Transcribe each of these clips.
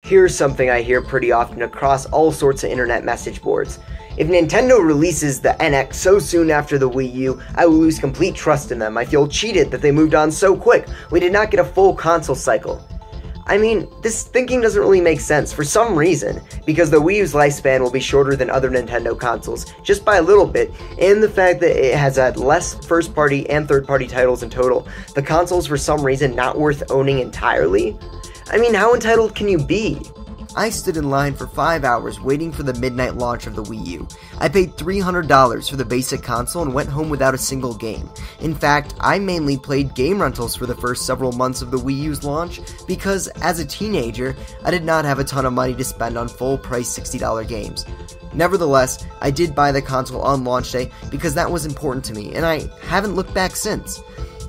Here's something I hear pretty often across all sorts of internet message boards. If Nintendo releases the NX so soon after the Wii U, I will lose complete trust in them. I feel cheated that they moved on so quick. We did not get a full console cycle. I mean, this thinking doesn't really make sense for some reason, because the Wii U's lifespan will be shorter than other Nintendo consoles, just by a little bit, and the fact that it has had less first-party and third-party titles in total, the console's for some reason not worth owning entirely? I mean, how entitled can you be? I stood in line for 5 hours waiting for the midnight launch of the Wii U. I paid $300 for the basic console and went home without a single game. In fact, I mainly played game rentals for the first several months of the Wii U's launch because, as a teenager, I did not have a ton of money to spend on full-price $60 games. Nevertheless, I did buy the console on launch day because that was important to me, and I haven't looked back since.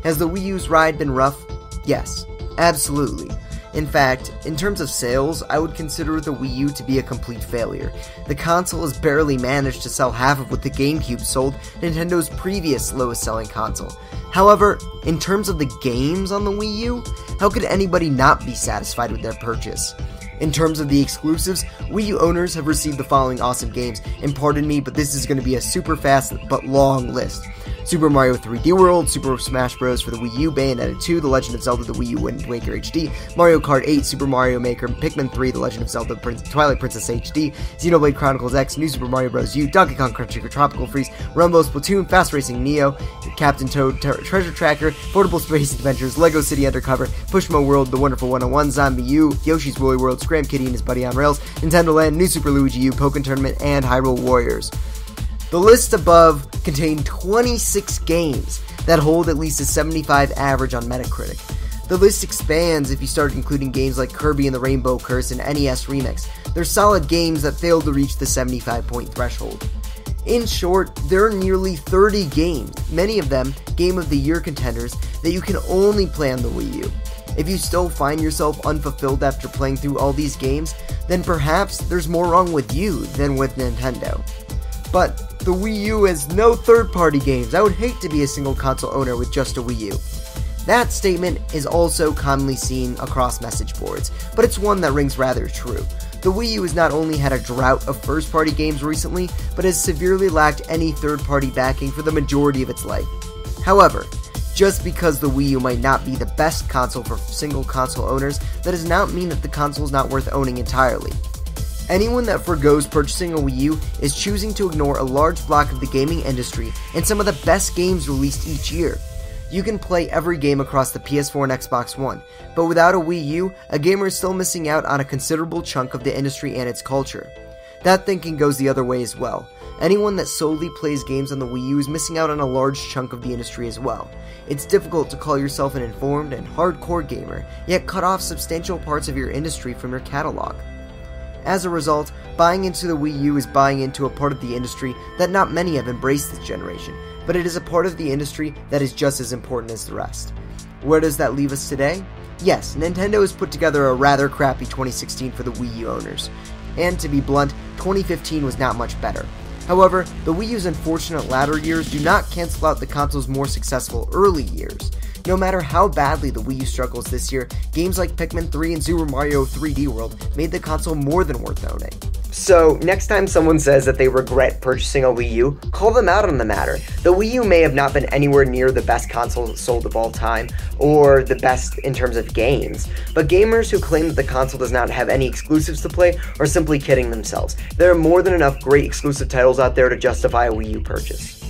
Has the Wii U's ride been rough? Yes, absolutely. In fact, in terms of sales, I would consider the Wii U to be a complete failure. The console has barely managed to sell half of what the GameCube sold, Nintendo's previous lowest selling console. However, in terms of the games on the Wii U, how could anybody not be satisfied with their purchase? In terms of the exclusives, Wii U owners have received the following awesome games, and pardon me, but this is going to be a super fast but long list. Super Mario 3D World, Super Smash Bros. For the Wii U, Bayonetta 2, The Legend of Zelda, The Wii U Wind Waker HD, Mario Kart 8, Super Mario Maker, Pikmin 3, The Legend of Zelda, Twilight Princess HD, Xenoblade Chronicles X, New Super Mario Bros. U, Donkey Kong Country Tropical Freeze, Runbow, Splatoon, Fast Racing Neo, Captain Toad, Treasure Tracker, Portable Space Adventures, Lego City Undercover, Pushmo World, The Wonderful 101, Zombie U, Yoshi's Woolly World, Scram Kitty and his buddy on rails, Nintendo Land, New Super Luigi U, Pokken Tournament, and Hyrule Warriors. The list above contained 26 games that hold at least a 75 average on Metacritic. The list expands if you start including games like Kirby and the Rainbow Curse and NES Remix. They're solid games that failed to reach the 75-point threshold. In short, there are nearly 30 games, many of them Game of the Year contenders, that you can only play on the Wii U. If you still find yourself unfulfilled after playing through all these games, then perhaps there's more wrong with you than with Nintendo. But the Wii U has no third-party games. I would hate to be a single console owner with just a Wii U. That statement is also commonly seen across message boards, but it's one that rings rather true. The Wii U has not only had a drought of first-party games recently, but has severely lacked any third-party backing for the majority of its life. However, just because the Wii U might not be the best console for single console owners, that does not mean that the console is not worth owning entirely. Anyone that forgoes purchasing a Wii U is choosing to ignore a large block of the gaming industry and some of the best games released each year. You can play every game across the PS4 and Xbox One, but without a Wii U, a gamer is still missing out on a considerable chunk of the industry and its culture. That thinking goes the other way as well. Anyone that solely plays games on the Wii U is missing out on a large chunk of the industry as well. It's difficult to call yourself an informed and hardcore gamer, yet cut off substantial parts of your industry from your catalog. As a result, buying into the Wii U is buying into a part of the industry that not many have embraced this generation, but it is a part of the industry that is just as important as the rest. Where does that leave us today? Yes, Nintendo has put together a rather crappy 2016 for the Wii U owners, and to be blunt, 2015 was not much better. However, the Wii U's unfortunate latter years do not cancel out the console's more successful early years. No matter how badly the Wii U struggles this year, games like Pikmin 3 and Super Mario 3D World made the console more than worth owning. So, next time someone says that they regret purchasing a Wii U, call them out on the matter. The Wii U may have not been anywhere near the best console sold of all time, or the best in terms of games, but gamers who claim that the console does not have any exclusives to play are simply kidding themselves. There are more than enough great exclusive titles out there to justify a Wii U purchase.